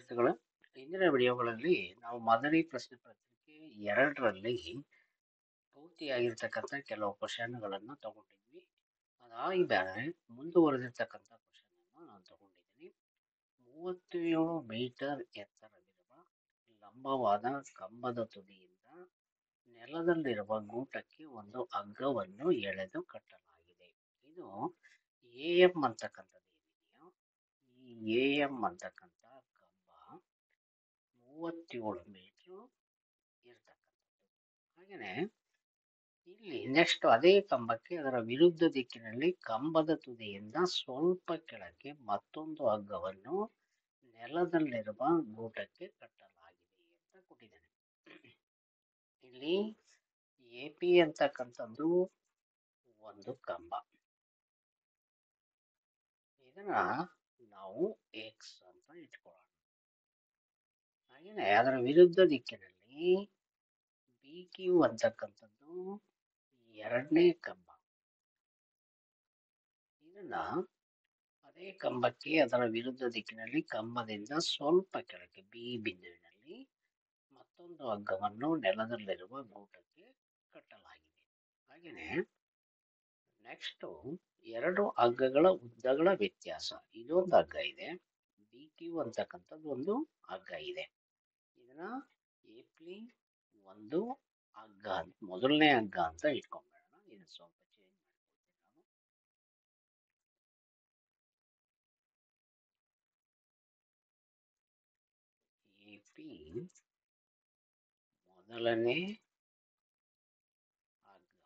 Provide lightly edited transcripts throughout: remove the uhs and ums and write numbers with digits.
ವಿದ್ಯಾರ್ಥಿಗಳು, ಇಂದಿನ ವಿಡಿಯೋಗಳಲ್ಲಿ ನಾವು ಮಾದರಿ ಪ್ರಶ್ನೆ ಪತ್ರಿಕೆ 2ರಲ್ಲಿ ಪೂರ್ತಿಯಾಗಿರ್ತಕ್ಕಂಥ ಕೆಲವು ಕ್ವಶನ್ಗಳನ್ನು ತಗೊಂಡಿದ್ವಿ. ಅದಾಗಿದ್ದರೆ ಮುಂದುವರೆದಿರ್ತಕ್ಕಂಥ ಕ್ವಶನ್ ನಾನು ತಗೊಂಡಿದ್ದೀನಿ. 37 ಮೀಟರ್ ಎತ್ತರವಿರುವ ಲಂಬವಾದ ಕಂಬದ ತುದಿಯಿಂದ ನೆಲದಲ್ಲಿರುವ ಗೂಟಕ್ಕೆ ಒಂದು ಹಗ್ಗವನ್ನು ಎಳೆದು ಕಟ್ಟಲಾಗಿದೆ. ಇದು ಎಎಂ ಅಂತಕ್ಕಂಥದ್ದು ಏನಿದೆಯೋ ಈ ಎಎಂ ಅಂತಕ್ಕಂಥ ಕಂಬ 37 ಮೀಟರ್ ಇರ್ತಕ್ಕಂಥದ್ದು. ಹಾಗೆಯೇ ಇಲ್ಲಿ ನೆಕ್ಸ್ಟ್ ಅದೇ ಕಂಬಕ್ಕೆ ಅದರ ವಿರುದ್ಧ ದಿಕ್ಕಿನಲ್ಲಿ ಕಂಬದ ತುದಿಯಿಂದ ಸ್ವಲ್ಪ ಕೆಳಗೆ ಮತ್ತೊಂದು ಹಗ್ಗವನ್ನು ನೆಲದಲ್ಲಿರುವ ಗೂಟಕ್ಕೆ ಕಟ್ಟಲಾಗಿದೆ ಅಂತ ಕೊಟ್ಟಿದ್ದೇನೆ. ಇಲ್ಲಿ ಎಪಿ ಅಂತಕ್ಕಂಥದ್ದು ಒಂದು ಕಂಬ, ಇದನ್ನ ನಾವು ಎಕ್ಸ್ ಅಂತ ಇಟ್ಕೊಳ್ಳೋಣ. ಹಾಗೆಯೇ ಅದರ ವಿರುದ್ಧ ದಿಕ್ಕಿನಲ್ಲಿ ಬಿ ಕ್ಯೂ ಅಂತಕ್ಕಂಥದ್ದು ಎರಡನೇ ಕಂಬ, ಇದನ್ನ ಅದೇ ಕಂಬಕ್ಕೆ ಅದರ ವಿರುದ್ಧ ದಿಕ್ಕಿನಲ್ಲಿ ಕಂಬದಿಂದ ಸ್ವಲ್ಪ ಕೆಳಗೆ ಬಿ ಬಿಂದುವಿನಲ್ಲಿ ಮತ್ತೊಂದು ಹಗ್ಗವನ್ನು ನೆಲದಲ್ಲಿರುವ ಗೂಟಕ್ಕೆ ಕಟ್ಟಲಾಗಿದೆ. ಹಾಗೆಯೇ ನೆಕ್ಸ್ಟ್ ಎರಡು ಹಗ್ಗಗಳ ಉದ್ದಗಳ ವ್ಯತ್ಯಾಸ, ಇದೊಂದು ಹಗ್ಗ ಇದೆ, ಬಿ ಕ್ಯೂ ಅಂತಕ್ಕಂಥದ್ದು ಒಂದು ಹಗ್ಗ ಇದೆ. ಇದನ್ನ ಎಪ್ಲಿ ಒಂದು ಹಗ್ಗ, ಮೊದಲನೇ ಹಗ್ಗ ಅಂತ ಇಟ್ಕೊಂಡ್ಬೇಡ, ಇದನ್ನ ಸ್ವಲ್ಪ ಚೇಂಜ್ ಮಾಡ್ಕೊಳ್ತೀನಿ ನಾನು. ಎಪಿ ಮೊದಲನೇ ಹಗ್ಗ,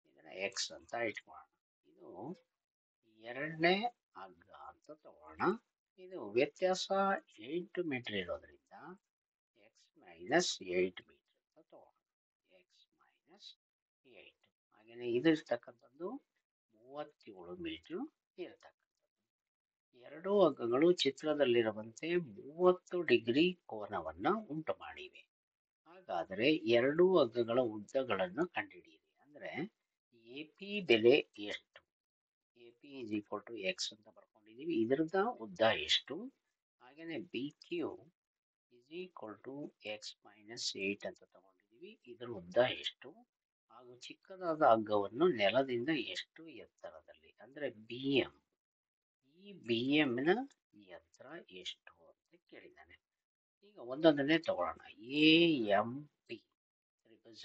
ಇದನ್ನ ಎಕ್ಸ್ ಅಂತ ಇಟ್ಕೊಳ್ಳೋಣ. ಇದು ಎರಡನೇ ಹಗ್ಗ ಅಂತ ತಗೋಣ. ಇದು ವ್ಯತ್ಯಾಸ 8 ಮೀಟರ್ ಇರೋದ್ರಿಂದ ಎಕ್ಸ್ ಮೈನಸ್ 8 ಮೀಟರ್ ಅಂತ ತಗೋಣ. X minus 8. ಹಾಗೆಯೇ ಇದಿರ್ತಕ್ಕಂಥದ್ದು 37 ಮೀಟರ್ ಇರತಕ್ಕಂಥದ್ದು. ಎರಡೂ ಹಗ್ಗಗಳು ಚಿತ್ರದಲ್ಲಿರುವಂತೆ 30 ಡಿಗ್ರಿ ಕೋನವನ್ನ ಉಂಟು ಮಾಡಿವೆ. ಹಾಗಾದರೆ ಎರಡೂ ಹಗ್ಗಗಳ ಉದ್ದಗಳನ್ನು ಕಂಡುಹಿಡಿಯಿರಿ. ಅಂದ್ರೆ ಎಪಿ ಬೆಲೆ ಎಷ್ಟು? AP is equal to X ಅಂತ ಬರ್ಕೊಂಡಿದೀವಿ, ಇದರದ ಉದ್ದ ಎಷ್ಟು? ಹಾಗೇನೆ B Q is equal to X minus 8 ಅಂತ ತಗೊಂಡಿದೀವಿ, ಇದರ ಉದ್ದ ಎಷ್ಟು? ಹಾಗೂ ಚಿಕ್ಕದಾದ ಹಗ್ಗವನ್ನು ನೆಲದಿಂದ ಎಷ್ಟು ಎತ್ತರದಲ್ಲಿ, ಅಂದ್ರೆ ಬಿ ಎಂ, ಈ ಬಿ ಎಂ ನ ಎತ್ತರ ಎಷ್ಟು ಅಂತ ಕೇಳಿದ್ದಾನೆ. ಈಗ ಒಂದೊಂದನ್ನೇ ತಗೊಳ್ಳೋಣ. ಎ ಎಂ ಪಿ ತ್ರಿಭುಜ,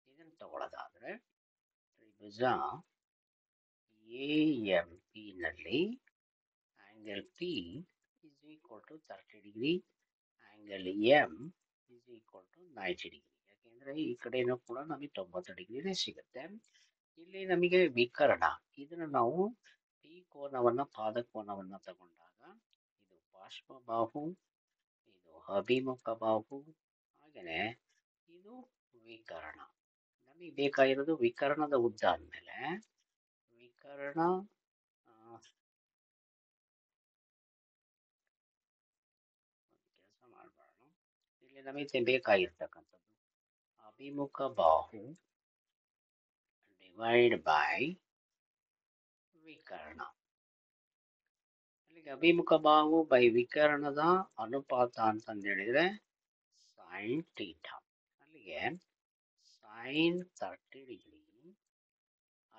ಇದನ್ನು ತಗೊಳ್ಳೋದಾದ್ರೆ ತ್ರಿಭುಜ ಎ ಎಂ ಪಿ ನಲ್ಲಿ angle P is equal to 30 degree, angle M is equal to 90 degree. ಯಾಕೆಂದ್ರೆ ಈ ಕಡೆನೂ ಕೂಡ ನಮಗೆ 90 ಡಿಗ್ರಿನೇ ಸಿಗುತ್ತೆ. ಇಲ್ಲಿ ನಮಗೆ ವಿಕರ್ಣ, ಇದನ್ನು ನಾವು ಪಿ ಕೋನವನ್ನ ಪಾದಕೋನವನ್ನ ತಗೊಂಡಾಗ ಇದು ಪಾರ್ಶ್ವಬಾಹು, ಇದು ಅಭಿಮುಖ ಬಾಹು, ಹಾಗೆಯೇ ಇದು ವಿಕರ್ಣ. ನಮಗೆ ಬೇಕಾಗಿರೋದು ವಿಕರ್ಣದ ಉದ್ದ ಅಂದಮೇಲೆ ವಿಕರ್ಣ ಕೆಲಸ ಮಾಡಬಾರ್ದು. ಇಲ್ಲಿ ನಮಗೆ ಬೇಕಾಗಿರ್ತಕ್ಕಂಥದ್ದು ಅಭಿಮುಖ ಬಾಹು ಡಿವೈಡ್ ಬೈ ವಿಕರ್ಣ. ಅಲ್ಲಿಗೆ ಅಭಿಮುಖ ಬಾಹು ಬೈ ವಿಕರ್ಣದ ಅನುಪಾತ ಅಂತಂದು ಹೇಳಿದ್ರೆ ಸೈನ್ ಥೀಟಾ. ಅಲ್ಲಿಗೆ ಸೈನ್ 30 ಡಿಗ್ರಿ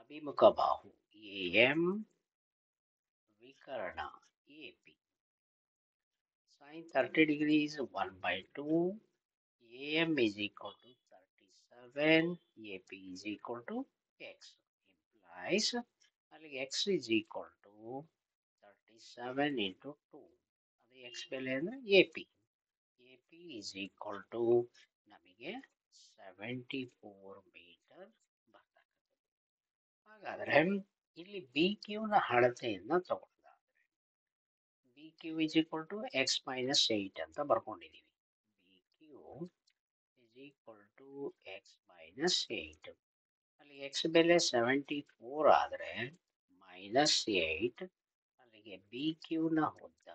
ಅಭಿಮುಖ ಬಾಹು M ವಿಕರ್ಣ AP. Sin 30 degree is 1/2. AM is equal to 37. AP is equal to X. Implies X is equal to 37 into 2. ಅದು X ಬೆಲೆ ಅಂದ್ರೆ AP. AP is equal to ನಮಗೆ 74 ಮೀಟರ್ ಬರ್ತಕ್ಕಂಥದ್ದು. ಹಾಗಾದ್ರೆ ಇಲ್ಲಿ ಬಿ ಕ್ಯೂ ನ ಅಳತೆಯನ್ನ ತಗೊಳ್ಳೋದಾದ್ರೆ B Q is equal to X minus 8 ಅಂತ ಬರ್ಕೊಂಡಿದೀವಿ. B Q is equal to X minus 8. ಅಲ್ಲಿ ಎಕ್ಸ್ ಬೆಲೆ 74 ಆದ್ರೆ ಮೈನಸ್ 8, ಅಲ್ಲಿಗೆ ಬಿ ಕ್ಯೂ ನ ಉದ್ದ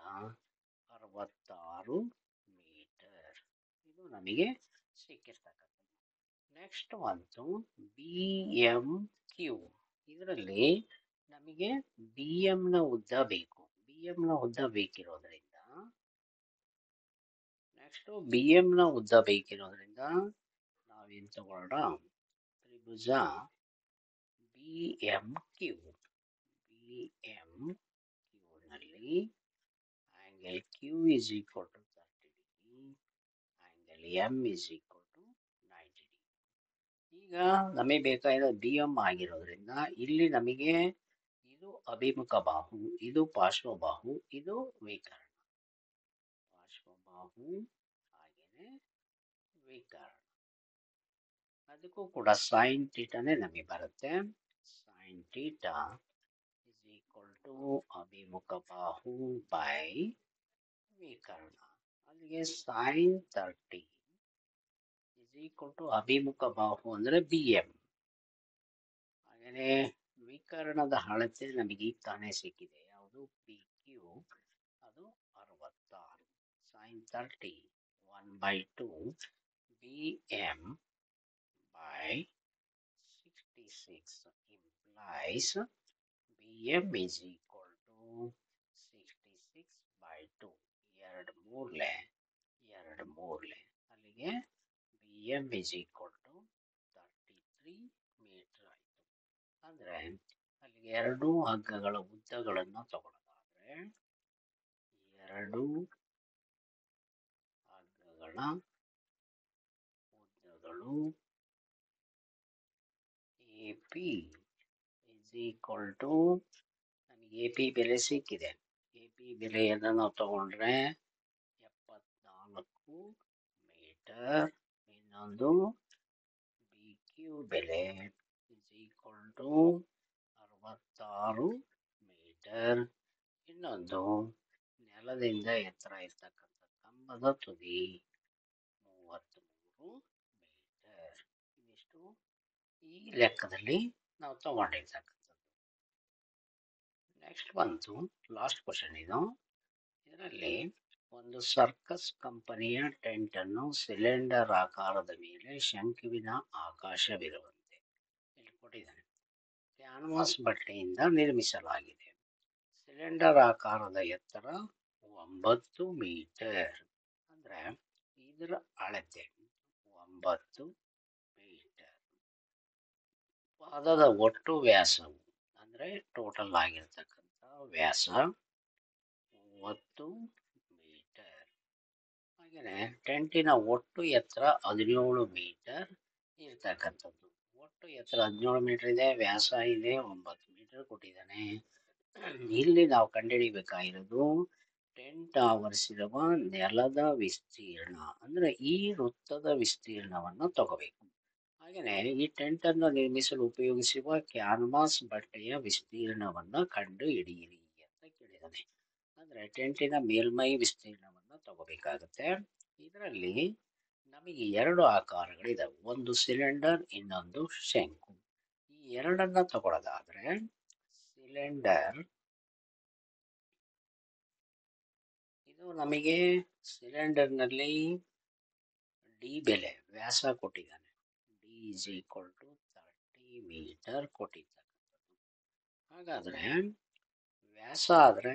66 ಮೀಟರ್. ಇದು ನಮಗೆ ಸಿಕ್ಕಿರ್ತಕ್ಕಂಥದ್ದು. ನೆಕ್ಸ್ಟ್ ಒಂದು ಬಿ ಎಂ ಕ್ಯೂ, ಇದರಲ್ಲಿ ನಮಗೆ ಬಿ ಎಂ ನ ಉದ್ದ ಬೇಕು. ಬಿ ಎಂ ನ ಉದ್ದ ಬೇಕಿರೋದ್ರಿಂದ ನೆಕ್ಸ್ಟ್ ಬಿ ಎಂ ನ ಉದ್ದ ಬೇಕಿರೋದ್ರಿಂದ ನಾವೇನ್ ತಗೊಳ್ಳೋಣ, ತ್ರಿಭುಜ B M Q. B M Q ನಲ್ಲಿ angle Q is equal to 30 degree, angle M is equal to 90 degree. ಈಗ ನಮಗೆ ಬೇಕಾದ ಬಿ ಎಂ ಆಗಿರೋದ್ರಿಂದ ಇಲ್ಲಿ ನಮಗೆ ಇದು ಅಭಿಮುಖ ಬಾಹು, ಇದು ಪಾರ್ಶ್ವಬಾಹು, ಇದು ವಿಕರ್ಣ. ಪಾರ್ಶ್ವಬಾಹು ಹಾಗೇನೆ ವಿಕರ್ಣ. ಅದಕ್ಕೂ ಕೂಡ ಸೈನ್ ಥೀಟಾನೇ ನಮಗೆ ಬರುತ್ತೆ. Sine theta is equal to ಅಭಿಮುಖ ಬಾಹು ಬೈ ವಿಕರ್ಣ. ಅಲ್ಲಿಗೆ ಸೈನ್ 30 ಇಸ್ ಈಕ್ವಲ್ ಟು ಅಭಿಮುಖ ಬಾಹು ಅಂದ್ರೆ ಬಿ ಎಂ. ಹಾಗೇನೆ ವಿಕರ್ಣದ ಅಳತೆ ನಮಗೆ ಈಗ ತಾನೇ ಸಿಕ್ಕಿದೆ, ಯಾವುದು ಪಿ ಕ್ಯೂ, ಅದು 66. Sine 30 1/2 B M by 66 implies Bm is equal to 66 by 2. ಎರಡು ಮೂರ್ಲೆ ಅಲ್ಲಿಗೆ Bm is equal to 33 metre ಆಯಿತು. ಅಂದರೆ ಅಲ್ಲಿಗೆ ಎರಡು ಹಗ್ಗಗಳ ಉದ್ದಗಳನ್ನು ತಗೊಳ್ಳೋದಾದ್ರೆ ಎರಡು ಹಗ್ಗಗಳ ಉದ್ದಗಳು AP is equal to, ನಮಗೆ AP ಬೆಲೆ ಸಿಕ್ಕಿದೆ. AP ಬೆಲೆಯನ್ನು ನಾವು ತಗೊಂಡ್ರೆ 74 ಮೀಟರ್. ಇನ್ನೊಂದು BQ ಬೆಲೆ is equal to 66 ಮೀಟರ್. ಇನ್ನೊಂದು ನೆಲದಿಂದ ಎತ್ತರ ಇರ್ತಕ್ಕಂಥ ಕಂಬದ ತುದಿ 33 ಮೀಟರ್. ಇದಿಷ್ಟು ಈ ಲೆಕ್ಕದಲ್ಲಿ ನಾವು ತಗೊಂಡಿರ್ತಕ್ಕಂಥದ್ದು. ನೆಕ್ಸ್ಟ್ ಬಂತು ಲಾಸ್ಟ್ ಕ್ವಶನ್ ಇದು. ಇದರಲ್ಲಿ ಒಂದು ಸರ್ಕಸ್ ಕಂಪನಿಯ ಟೆಂಟ್ ಅನ್ನು ಸಿಲಿಂಡರ್ ಆಕಾರದ ಮೇಲೆ ಶಂಕುವಿನ ಆಕಾಶವಿರುವಂತೆ ಇಲ್ಲಿ ಕೊಟ್ಟಿದ್ದಾನೆ. ಕ್ಯಾನ್ವಾಸ್ ಬಟ್ಟೆಯಿಂದ ನಿರ್ಮಿಸಲಾಗಿದೆ. ಸಿಲಿಂಡರ್ ಆಕಾರದ ಎತ್ತರ 9 ಮೀಟರ್. ಅಂದ್ರೆ ಇದರ ಅಳತೆ 9 ಮೀಟರ್. ಪಾದದ ಒಟ್ಟು ವ್ಯಾಸವು ಅಂದ್ರೆ ಟೋಟಲ್ ಆಗಿರ್ತಕ್ಕಂಥ ವ್ಯಾಸ 30 ಮೀಟರ್. ಹಾಗೆಯೇ ಟೆಂಟಿನ ಒಟ್ಟು ಎತ್ತರ 17 ಮೀಟರ್ ಇರ್ತಕ್ಕಂಥದ್ದು. ಒಟ್ಟು ಎತ್ತರ 17 ಮೀಟರ್ ಇದೆ, ವ್ಯಾಸ ಇದೆ 9 ಮೀಟರ್ ಕೊಟ್ಟಿದ್ದಾನೆ. ಇಲ್ಲಿ ನಾವು ಕಂಡುಹಿಡಿಯಬೇಕಾಗಿರೋದು ಟೆಂಟ್ ಆವರಿಸಿರುವ ನೆಲದ ವಿಸ್ತೀರ್ಣ, ಅಂದ್ರೆ ಈ ವೃತ್ತದ ವಿಸ್ತೀರ್ಣವನ್ನು ತಗೋಬೇಕು. ಹಾಗೆಯೇ ಈ ಟೆಂಟ್ ಅನ್ನು ನಿರ್ಮಿಸಲು ಉಪಯೋಗಿಸುವ ಕ್ಯಾನ್ವಾಸ್ ಬಟ್ಟೆಯ ವಿಸ್ತೀರ್ಣವನ್ನು ಕಂಡು ಹಿಡಿಯಿರಿ ಅಂತ ಕೇಳಿದ್ದಾನೆ. ಅಂದ್ರೆ ಟೆಂಟಿನ ಮೇಲ್ಮೈ ವಿಸ್ತೀರ್ಣವನ್ನು ತಗೋಬೇಕಾಗುತ್ತೆ. ಇದರಲ್ಲಿ ನಮಗೆ ಎರಡು ಆಕಾರಗಳಿದಾವೆ, ಒಂದು ಸಿಲಿಂಡರ್, ಇನ್ನೊಂದು ಶಂಕು. ಈ ಎರಡನ್ನ ತಗೊಳ್ಳೋದಾದ್ರೆ ಸಿಲಿಂಡರ್, ಇದು ನಮಗೆ ಸಿಲಿಂಡರ್ನಲ್ಲಿ ಡಿ ಬೆಲೆ ವ್ಯಾಸ ಕೊಟ್ಟಿದ್ದಾನೆ. D is equal to 30 metre ಕೊಟ್ಟಿರ್ತಕ್ಕಂಥದ್ದು. ಹಾಗಾದ್ರೆ ವ್ಯಾಸ ಆದ್ರೆ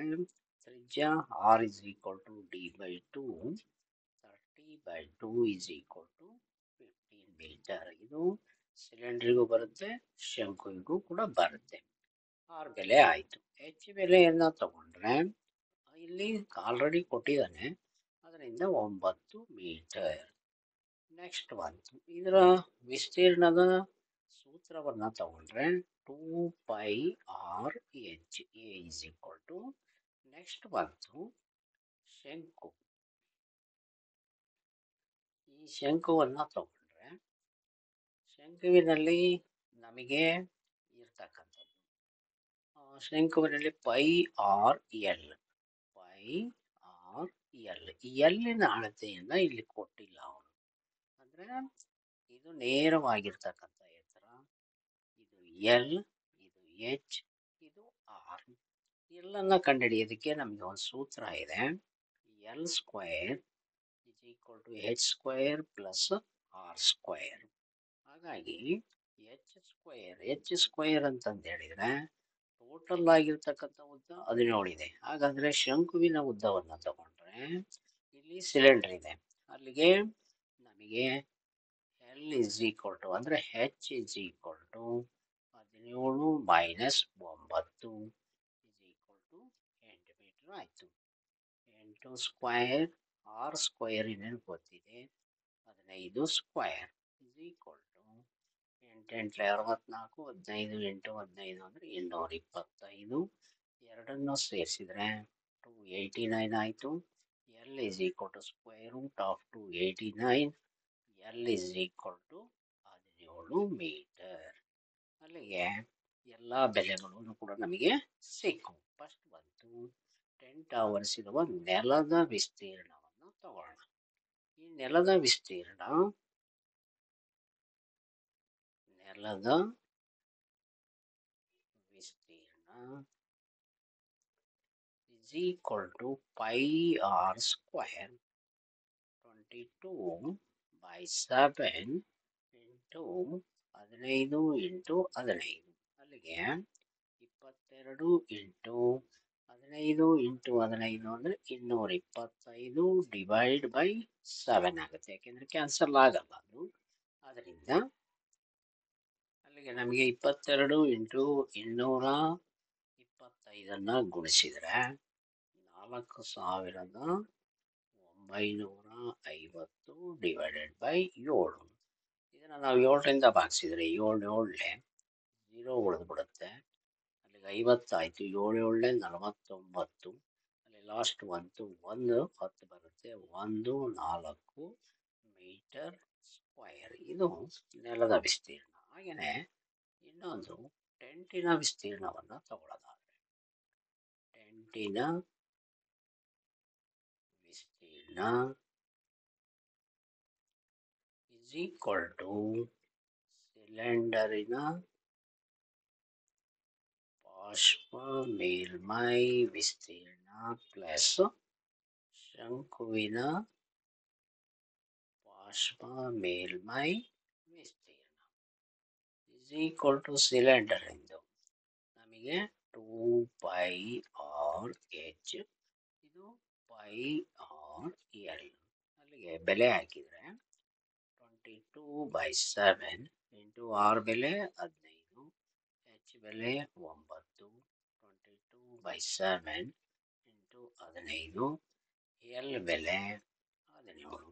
ತ್ರಿಜ್ಯ R is equal to D by 2, 30 by 2 is equal to 15 metre. ಇದು ಸಿಲಿಂಡರ್ಗೂ ಬರುತ್ತೆ, ಶಂಕುವಿಗೂ ಕೂಡ ಬರುತ್ತೆ. ಆರ್ ಬೆಲೆ ಆಯಿತು. ಎಚ್ ಬೆಲೆಯನ್ನ ತಗೊಂಡ್ರೆ ಇಲ್ಲಿ ಆಲ್ರೆಡಿ ಕೊಟ್ಟಿದ್ದಾನೆ, ಅದರಿಂದ 9 ಮೀಟರ್. ನೆಕ್ಸ್ಟ್ ಬಂತು ಇದರ ವಿಸ್ತೀರ್ಣದ ಸೂತ್ರವನ್ನ ತಗೊಂಡ್ರೆ 2πr h a is equal to. Next ಬಂತು ಶಂಕು. ಈ ಶಂಕುವನ್ನ ತಗೊಂಡ್ರೆ ಶಂಕುವಿನಲ್ಲಿ ನಮಗೆ ಇರ್ತಕ್ಕಂಥದ್ದು ಶಂಕುವಿನಲ್ಲಿ ಪೈ ಆರ್ ಎಲ್. ಎಲ್ಲಿನ ಅಳತೆಯನ್ನ ಇಲ್ಲಿ ಕೊಟ್ಟಿಲ್ಲ ಅವನು. ಅಂದ್ರೆ ಇದು ನೇರವಾಗಿರ್ತಕ್ಕಂಥ ಎತ್ತರ, ಇದು ಎಲ್, ಇದು ಎಚ್, ಇದು ಆರ್. ಎಲ್ಲನ್ನ ಕಂಡುಹಿಡಿಯೋದಕ್ಕೆ ನಮಗೆ ಒಂದು ಸೂತ್ರ ಇದೆ, L square is equal to H square plus R square. ಹಾಗಾಗಿ ಎಚ್ ಸ್ಕ್ವೇರ್ ಅಂತಂತ ಹೇಳಿದ್ರೆ ಟೋಟಲ್ ಆಗಿರ್ತಕ್ಕಂಥ ಉದ್ದ 17 ಇದೆ. ಹಾಗಾದ್ರೆ ಶಂಕುವಿನ ಉದ್ದವನ್ನ ತಗೊಂಡ್ರೆ ಇಲ್ಲಿ ಸಿಲಿಂಡರ್ ಇದೆ, ಅಲ್ಲಿಗೆ ನಮಗೆ ಎಲ್ ಇಸ್ ಈಕ್ವಲ್ ಟು ಅಂದರೆ H is equal to 17 minus 9 is equal to 8 metre ಆಯಿತು. 8 ಸ್ಕ್ವಯರ್ ಆರ್ ಸ್ಕ್ವಯರ್ ಇನ್ನೇನು ಗೊತ್ತಿದೆ, 15 square is equal to 8 64, 15 into 15 ಅಂದರೆ 225. ಎರಡನ್ನು ಸೇರಿಸಿದರೆ 289 ಆಯಿತು. L is equal to square root of 289, L is equal to 17 metre. ಅಲ್ಲಿಗೆ ಎಲ್ಲ ಬೆಲೆಗಳು ಕೂಡ ನಮಗೆ ಸಿಕ್ಕು. ಫಸ್ಟ್ ಬಂತು 10 ಟವರ್ಸ್ ಇರುವ ನೆಲದ ವಿಸ್ತೀರ್ಣವನ್ನು ತಗೊಳ್ಳೋಣ. ಈ ನೆಲದ ವಿಸ್ತೀರ್ಣ is equal to pi r square 22 by 7 into 15 into 15. ಅಲ್ಲಿಗೆ 22 ಇಂಟು 15 ಇಂಟು 15 ಅಂದರೆ 225 ಡಿವೈಡ್ ಬೈ 7 ಆಗುತ್ತೆ. ಯಾಕೆಂದರೆ ಕ್ಯಾನ್ಸಲ್ ಆಗಲ್ಲ ಅದು. ಅದರಿಂದ ಅಲ್ಲಿಗೆ ನಮಗೆ 22 ಇಂಟು 225 ಗುಣಿಸಿದರೆ 4950 ಡಿವೈಡೆಡ್ ಬೈ 7. ಇದನ್ನು ನಾವು 7ರಿಂದ ಭಾಗಿಸಿದರೆ 7 7 0 ಉಳಿದ್ಬಿಡುತ್ತೆ. ಅಲ್ಲಿಗೆ 50 ಆಯಿತು. 7 7 49. ಅಲ್ಲಿ ಲಾಸ್ಟ್ 1 10 ಬರುತ್ತೆ. 14 ಮೀಟರ್ ಸ್ಕ್ವಯರ್. ಇದು ನೆಲದ ವಿಸ್ತೀರ್ಣ. ಹಾಗೆಯೇ ಇನ್ನೊಂದು ಟೆಂಟಿನ ವಿಸ್ತೀರ್ಣವನ್ನು ತಗೊಳ್ಳೋದಾದರೆ ಟೆಂಟಿನ ವಿಸ್ತೀರ್ಣ is equal to ಸಿಲಿಂಡರಿನ ಬಾಷ್ಪ ಮೇಲ್ಮೈ ವಿಸ್ತೀರ್ಣ ಪ್ಲಸ್ ಶಂಕುವಿನ ಬಾಷ್ಪ ಮೇಲ್ಮೈ ವಿಸ್ತೀರ್ಣ is equal to ಸಿಲಿಂಡರ್ ಎಂದು ನಮಗೆ 2 pi r h, ಇದು pi r l. ಅಲ್ಲಿಗೆ ಬೆಲೆ ಹಾಕಿದರೆ 22 by 7 ಇಂಟು ಆರ್ ಬೆಲೆ 15, ಎಚ್ ಬೆಲೆ 9, 22 by 7 ಇಂಟು 15, ಎಲ್ ಬೆಲೆ 17.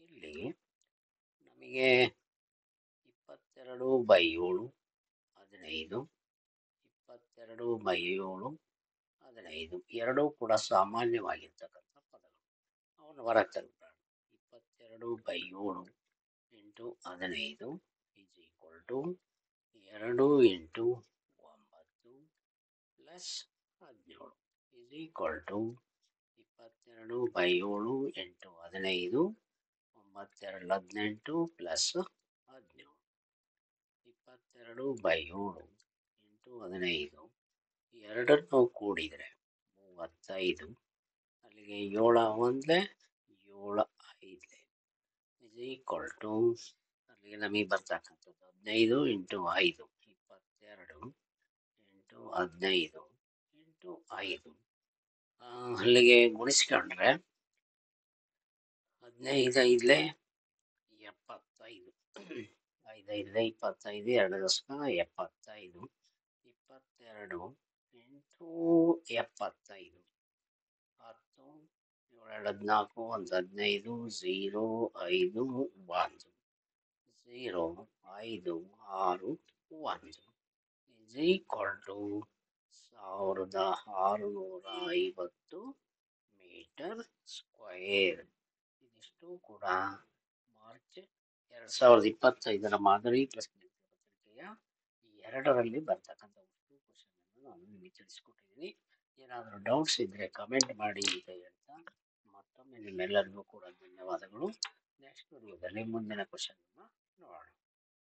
ಇಲ್ಲಿ ನಮಗೆ 22 by 7 15, 22 by 7 15 ಎರಡೂ ಕೂಡ ಸಾಮಾನ್ಯವಾಗಿರ್ತಕ್ಕಂಥ ಪದಗಳು. ಅವನು ಹೊರಗೆ ತೆಗೆದುಕೊಳ್ಳೋಣ. 22 by 7 into 15 is equal to 2 into 9 plus 17 is equal to 22 by 7 into 15 9 18 plus 17. 22 by 7 into 15 ಎರಡನ್ನು ಕೂಡಿದರೆ 35. ಅಲ್ಲಿಗೆ 7 1 7 5 is equal to ಅಲ್ಲಿಗೆ ನಮಗೆ ಬರ್ತಕ್ಕಂಥದ್ದು 15 ಇಂಟು 5 22 ಇಂಟು 15 ಇಂಟು 5. ಅಲ್ಲಿಗೆ ಗುಣಿಸ್ಕೊಂಡ್ರೆ 15 5 75, 5 5 25, 2 ದಶಕ 75, 22 into 75 10 7 14 1 15 0 5 1 0 5 6 1 is equal to 1650 metre square. ಇದಿಷ್ಟು ಕೂಡ ಮಾರ್ಚ್ 2025 ಮಾದರಿ ಪ್ರಶ್ನೆ ಪತ್ರಿಕೆಯ 2ರಲ್ಲಿ ಬರ್ತಕ್ಕಂಥ ಕ್ವಶನ್ ಅನ್ನು ನಾನು ನಿಮಗೆ ತಿಳಿಸ್ಕೊಟ್ಟಿದ್ದೀನಿ. ಏನಾದರೂ ಡೌಟ್ಸ್ ಇದ್ದರೆ ಕಮೆಂಟ್ ಮಾಡಿ ಅಂತ ಹೇಳ್ತಾ ಮತ್ತೊಮ್ಮೆ ನಿಮ್ಮೆಲ್ಲರಿಗೂ ಕೂಡ ಧನ್ಯವಾದಗಳು. ನೆಕ್ಸ್ಟ್ ವಿಡಿಯೋದಲ್ಲಿ ಮುಂದಿನ ಕ್ವಶನ್ ನೋಡೋಣ.